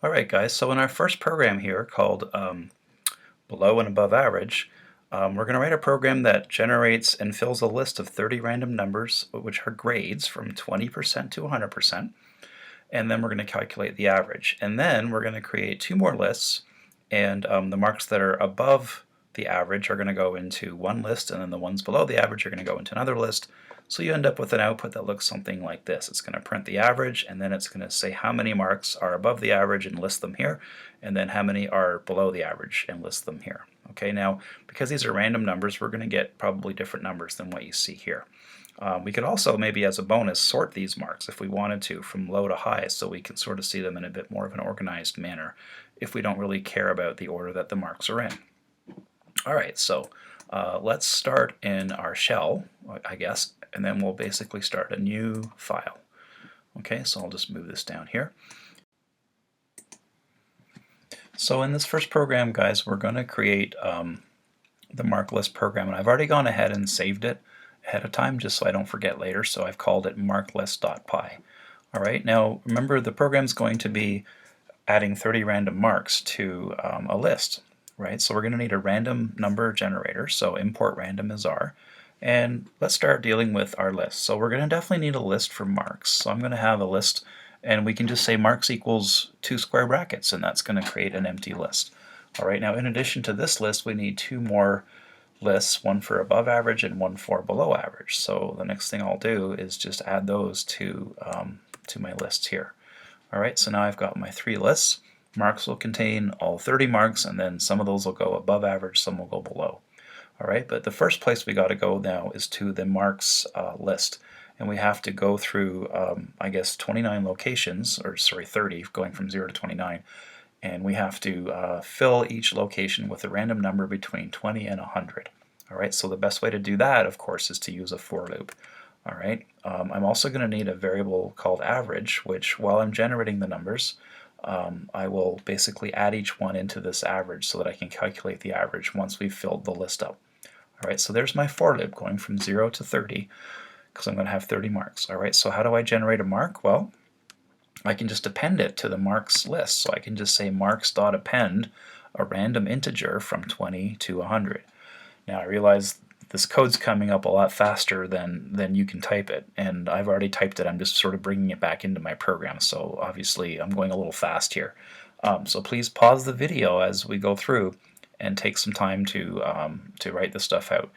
Alright guys, so in our first program here called below and above average, we're going to write a program that generates and fills a list of 30 random numbers which are grades from 20% to 100%, and then we're going to calculate the average. And then we're going to create two more lists, and the marks that are above the average are going to go into one list, and then the ones below the average are going to go into another list. So you end up with an output that looks something like this. It's going to print the average, and then it's going to say how many marks are above the average and list them here, and then how many are below the average and list them here. Okay, now because these are random numbers, we're going to get probably different numbers than what you see here. We could also maybe as a bonus sort these marks if we wanted to from low to high, so we can sort of see them in a bit more of an organized manner if we don't really care about the order that the marks are in. Alright, so let's start in our shell, I guess, and then we'll basically start a new file. Okay, so I'll just move this down here. So in this first program, guys, we're going to create the mark list program, and I've already gone ahead and saved it ahead of time just so I don't forget later, so I've called it marklist.py. Alright, now remember the program's going to be adding 30 random marks to a list, right? So we're going to need a random number generator, so import random as R, and let's start dealing with our list. So we're going to definitely need a list for marks, so I'm going to have a list, and we can just say marks equals 2 square brackets, and that's going to create an empty list. Alright, now in addition to this list we need two more lists, one for above average and one for below average. So the next thing I'll do is just add those to my lists here. Alright, so now I've got my three lists. Marks will contain all 30 marks, and then some of those will go above average, some will go below. Alright, but the first place we got to go now is to the marks list. And we have to go through, I guess, 29 locations, or sorry, 30, going from 0 to 29. And we have to fill each location with a random number between 20 and 100. Alright, so the best way to do that, of course, is to use a for loop. Alright, I'm also going to need a variable called average, which while I'm generating the numbers, I will basically add each one into this average so that I can calculate the average once we've filled the list up. Alright, so there's my for loop going from 0 to 30, because I'm going to have 30 marks. Alright, so how do I generate a mark? Well, I can just append it to the marks list. So I can just say marks.append a random integer from 20 to 100. Now I realize this code's coming up a lot faster than you can type it, and I've already typed it. I'm just sort of bringing it back into my program, so obviously I'm going a little fast here. So please pause the video as we go through and take some time to write this stuff out.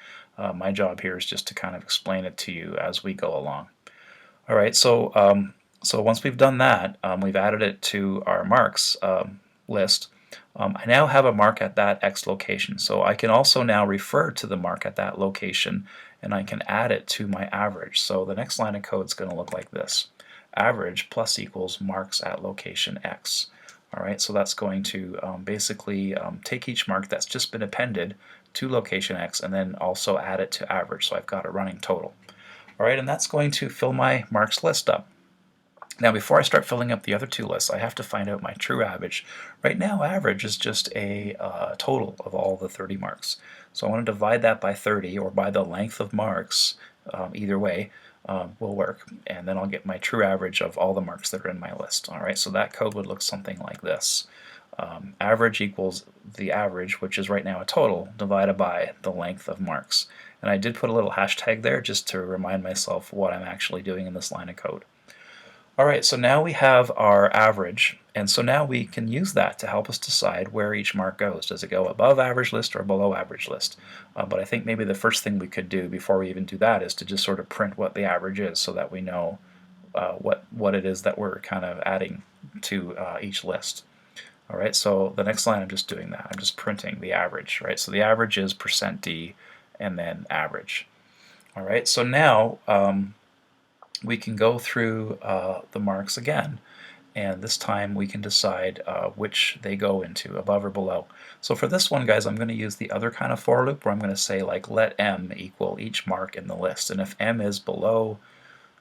My job here is just to kind of explain it to you as we go along. Alright, so once we've done that, we've added it to our marks list. I now have a mark at that X location, so I can also now refer to the mark at that location, and I can add it to my average. So the next line of code is going to look like this: average plus equals marks at location X. Alright, so that's going to basically take each mark that's just been appended to location X and then also add it to average, so I've got a running total. Alright, and that's going to fill my marks list up. Now before I start filling up the other two lists, I have to find out my true average. Right now average is just a total of all the 30 marks. So I want to divide that by 30, or by the length of marks, either way will work, and then I'll get my true average of all the marks that are in my list. Alright, so that code would look something like this. Average equals the average, which is right now a total, divided by the length of marks. And I did put a little hashtag there just to remind myself what I'm actually doing in this line of code. Alright, so now we have our average, and so now we can use that to help us decide where each mark goes. Does it go above average list or below average list? But I think maybe the first thing we could do before we even do that is to just sort of print what the average is so that we know what it is that we're kind of adding to each list. Alright, so the next line I'm just doing that. I'm just printing the average, right? So the average is %d and then average. Alright, so now we can go through the marks again, and this time we can decide which they go into, above or below. So for this one, guys, I'm going to use the other kind of for loop where I'm going to say, like, let m equal each mark in the list, and if m is below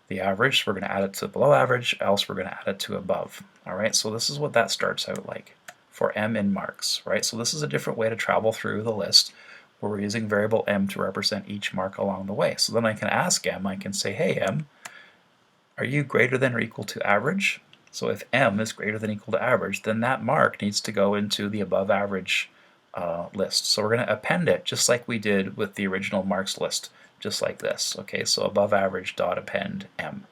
the average, we're going to add it to below average, else we're going to add it to above. Alright, so this is what that starts out like for m in marks, right? So this is a different way to travel through the list, where we're using variable m to represent each mark along the way. So then I can ask m, I can say, hey m, are you greater than or equal to average? So if M is greater than or equal to average, then that mark needs to go into the above average list. So we're going to append it just like we did with the original marks list, just like this. Okay, so above average dot append M.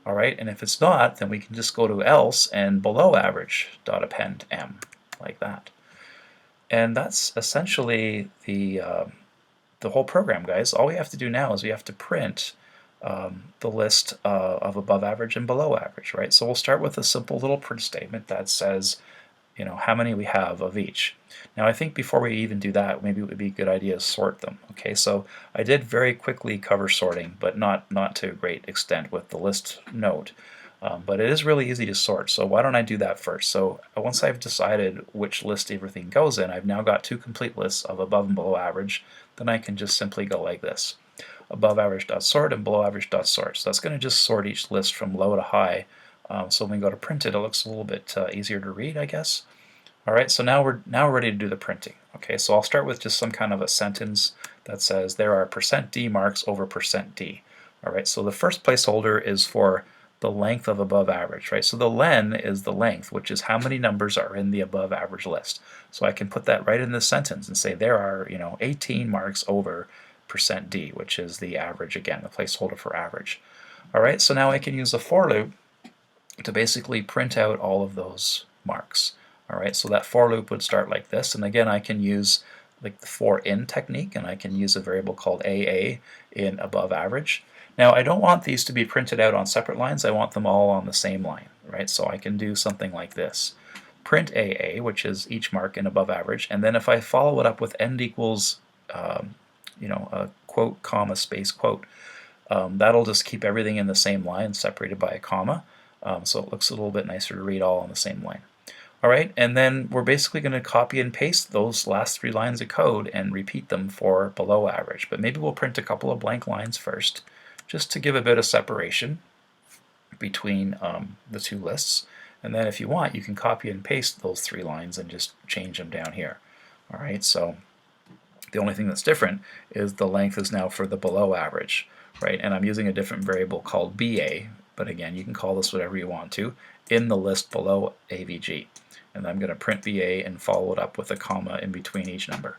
All right, and if it's not, then we can just go to else and below average dot append M, like that. And that's essentially the whole program, guys. All we have to do now is we have to print the list of above average and below average, right? So we'll start with a simple little print statement that says, you know, how many we have of each. Now I think before we even do that, maybe it would be a good idea to sort them. Okay, so I did very quickly cover sorting, but not to a great extent with the list note. But it is really easy to sort, so why don't I do that first? So once I've decided which list everything goes in, I've now got two complete lists of above and below average. Then I can just simply go like this: above average dot sort and below average dot sort. So that's going to just sort each list from low to high. So when we go to print it, it looks a little bit easier to read, I guess. All right, so now we're ready to do the printing. Okay, so I'll start with just some kind of a sentence that says there are %D marks over %D. All right, so the first placeholder is for the length of above average, right? So the len is the length, which is how many numbers are in the above average list. So I can put that right in the sentence and say there are, 18 marks over %D, which is the average, again, the placeholder for average. All right, so now I can use a for loop to basically print out all of those marks. All right, so that for loop would start like this, and again I can use like the for in technique, and I can use a variable called AA in above average. Now I don't want these to be printed out on separate lines, I want them all on the same line, right? So I can do something like this. Print AA, which is each mark in above average, and then if I follow it up with end equals, a quote, comma, space, quote, that'll just keep everything in the same line separated by a comma, so it looks a little bit nicer to read all on the same line. All right, and then we're basically going to copy and paste those last 3 lines of code and repeat them for below average. But maybe we'll print a couple of blank lines first, just to give a bit of separation between the two lists. And then if you want, you can copy and paste those 3 lines and just change them down here. All right, so the only thing that's different is the length is now for the below average, right? And I'm using a different variable called BA, but again, you can call this whatever you want to, in the list below AVG. And I'm going to print BA and follow it up with a comma in between each number.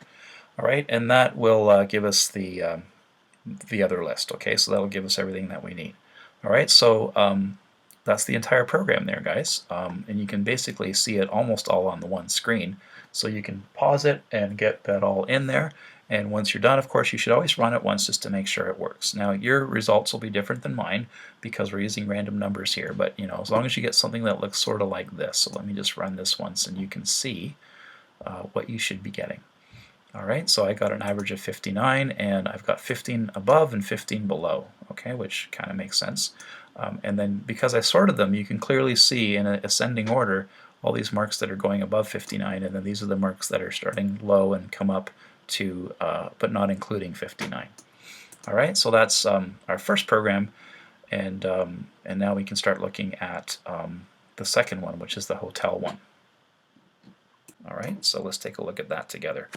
All right, and that will give us the other list. Okay, so that'll give us everything that we need. All right, so that's the entire program there, guys. And you can basically see it almost all on the one screen. So you can pause it and get that all in there. And once you're done, of course, you should always run it once just to make sure it works. Now, your results will be different than mine because we're using random numbers here. But, as long as you get something that looks sort of like this. So let me just run this once and you can see what you should be getting. All right, so I got an average of 59, and I've got 15 above and 15 below, okay, which kind of makes sense. And then because I sorted them, you can clearly see in an ascending order all these marks that are going above 59, and then these are the marks that are starting low and come up to, but not including 59. All right, so that's our first program, and now we can start looking at the second one, which is the hotel one. All right, so let's take a look at that together.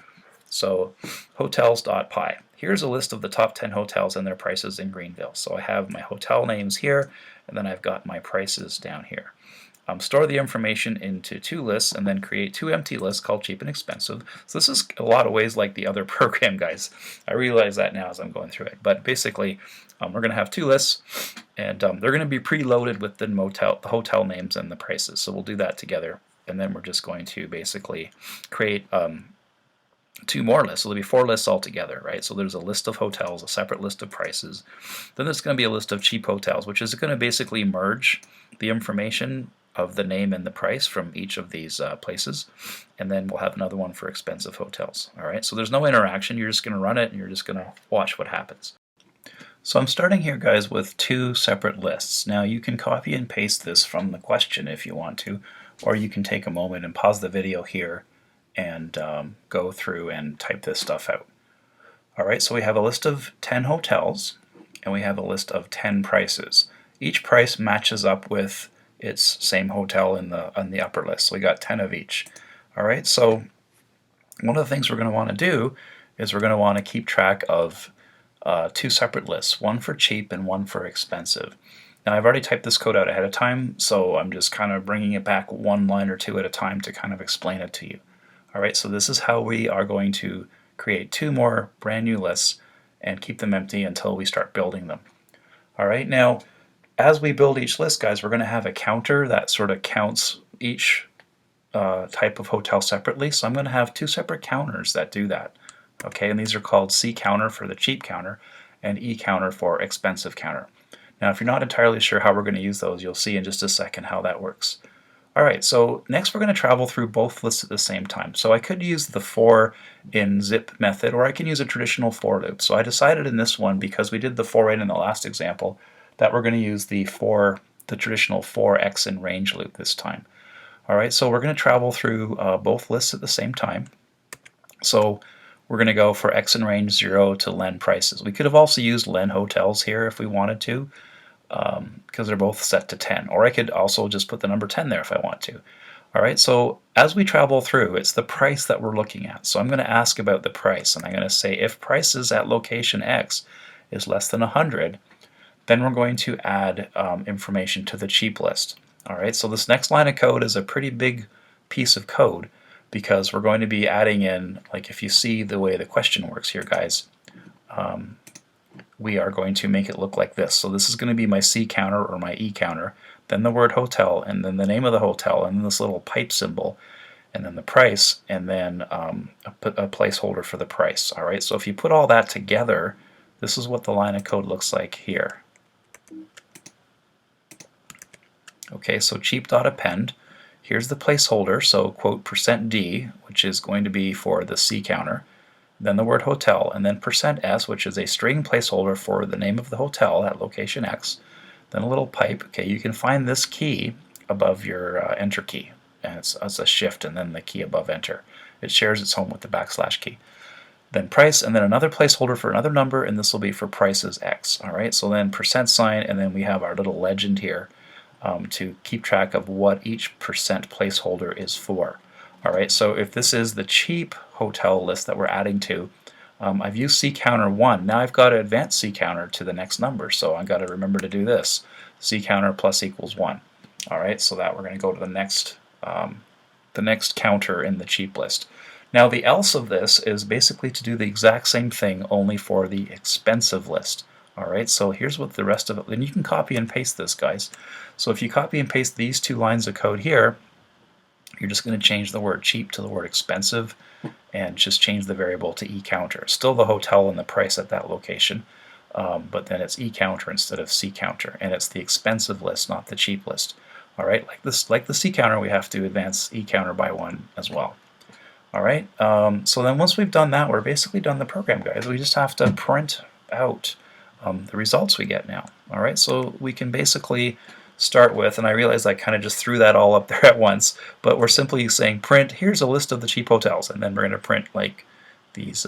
So hotels.py. Here's a list of the top 10 hotels and their prices in Greenville. So I have my hotel names here, and then I've got my prices down here. Store the information into 2 lists and then create 2 empty lists called cheap and expensive. So this is a lot of ways like the other program, guys. I realize that now as I'm going through it. But basically, we're going to have 2 lists, and they're going to be preloaded with the hotel names and the prices. So we'll do that together, and then we're just going to basically create 2 more lists. So there'll be 4 lists altogether, right? So there's a list of hotels, a separate list of prices. Then there's going to be a list of cheap hotels, which is going to basically merge the information of the name and the price from each of these places. And then we'll have another one for expensive hotels. All right, so there's no interaction. You're just going to run it and you're just going to watch what happens. So I'm starting here, guys, with 2 separate lists. Now you can copy and paste this from the question if you want to, or you can take a moment and pause the video here and go through and type this stuff out. All right, so we have a list of 10 hotels and we have a list of 10 prices. Each price matches up with its same hotel on the upper list. So we got 10 of each. All right, so one of the things we're going to want to do is we're going to want to keep track of 2 separate lists, one for cheap and one for expensive. Now I've already typed this code out ahead of time, so I'm just kind of bringing it back one line or two at a time to kind of explain it to you. Alright, so this is how we are going to create 2 more brand new lists and keep them empty until we start building them. Alright, now as we build each list, guys, we're going to have a counter that sort of counts each type of hotel separately. So I'm going to have 2 separate counters that do that. Okay, and these are called C counter for the cheap counter and E counter for expensive counter. Now if you're not entirely sure how we're going to use those, you'll see in just a second how that works. Alright, so next we're going to travel through both lists at the same time. So I could use the for in zip method, or I can use a traditional for loop. So I decided in this one, because we did the for in the last example, that we're going to use the traditional for x in range loop this time. Alright, so we're going to travel through both lists at the same time. So we're going to go for x in range 0 to len prices. We could have also used len hotels here if we wanted to, because they're both set to 10. Or I could also just put the number 10 there if I want to. Alright, so as we travel through, it's the price that we're looking at. So I'm going to ask about the price, and I'm going to say if prices at location X is less than 100, then we're going to add information to the cheap list. Alright, so this next line of code is a pretty big piece of code because we're going to be adding in, like if you see the way the question works here, guys, we are going to make it look like this. So this is going to be my C counter or my E counter, then the word hotel, and then the name of the hotel, and then this little pipe symbol, and then the price, and then a placeholder for the price. Alright, so if you put all that together, this is what the line of code looks like here. Okay, so cheap.append, here's the placeholder, so quote %d, which is going to be for the C counter, then the word hotel, and then %s, which is a string placeholder for the name of the hotel at location X, then a little pipe. Okay, you can find this key above your enter key, and it's a shift and then the key above enter. It shares its home with the / key. Then price, and then another placeholder for another number, and this will be for prices X. Alright, so then %sign, and then we have our little legend here to keep track of what each % placeholder is for. Alright, so if this is the cheap hotel list that we're adding to, I've used C counter 1. Now I've got to advance C counter to the next number, so I've got to remember to do this. C counter plus equals 1. Alright, so that we're going to go to the next counter in the cheap list. Now the else of this is basically to do the exact same thing, only for the expensive list. Alright, so here's what the rest of it, and you can copy and paste this, guys. So if you copy and paste these 2 lines of code here, you're just going to change the word cheap to the word expensive and just change the variable to E counter. Still the hotel and the price at that location, but then it's E counter instead of C counter, and it's the expensive list, not the cheap list. Alright, like the C counter, we have to advance E counter by 1 as well. Alright, so then once we've done that, we're basically done the program, guys. We just have to print out the results we get now. Alright, so we can basically start with, and I realize I kind of just threw that all up there at once, but we're simply saying print, here's a list of the cheap hotels, and then we're going to print like these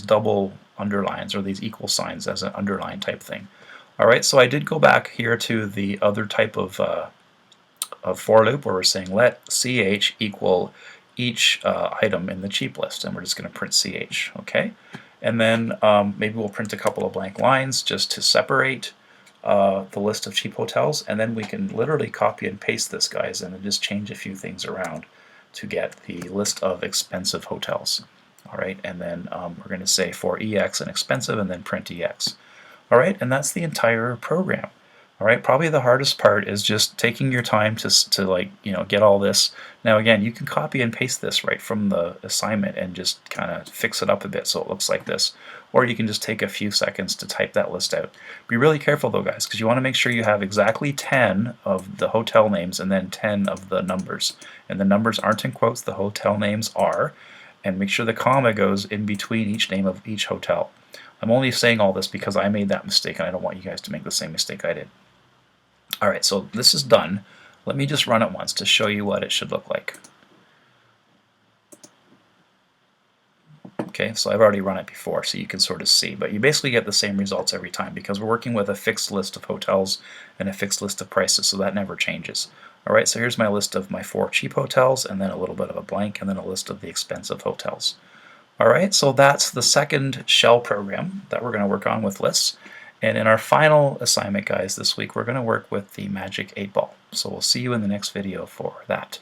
double underlines or these equal signs as an underline type thing. Alright, so I did go back here to the other type of for loop where we're saying let ch equal each item in the cheap list, and we're just going to print ch, okay? And then maybe we'll print a couple of blank lines just to separate the list of cheap hotels, and then we can literally copy and paste this, guys, and then just change a few things around to get the list of expensive hotels. Alright, and then we're going to say for EX and expensive, and then print EX. Alright, and that's the entire program. Alright, probably the hardest part is just taking your time to like, get all this. Now again, you can copy and paste this right from the assignment and just kind of fix it up a bit so it looks like this. Or you can just take a few seconds to type that list out. Be really careful though, guys, because you want to make sure you have exactly 10 of the hotel names and then 10 of the numbers. And the numbers aren't in quotes, the hotel names are. And make sure the comma goes in between each name of each hotel. I'm only saying all this because I made that mistake and I don't want you guys to make the same mistake I did. Alright, so this is done. Let me just run it once to show you what it should look like. Okay, so I've already run it before, so you can sort of see, but you basically get the same results every time because we're working with a fixed list of hotels and a fixed list of prices, so that never changes. Alright, so here's my list of my 4 cheap hotels, and then a little bit of a blank, and then a list of the expensive hotels. Alright, so that's the second shell program that we're going to work on with lists. And in our final assignment, guys, this week we're going to work with the magic 8 ball. So we'll see you in the next video for that.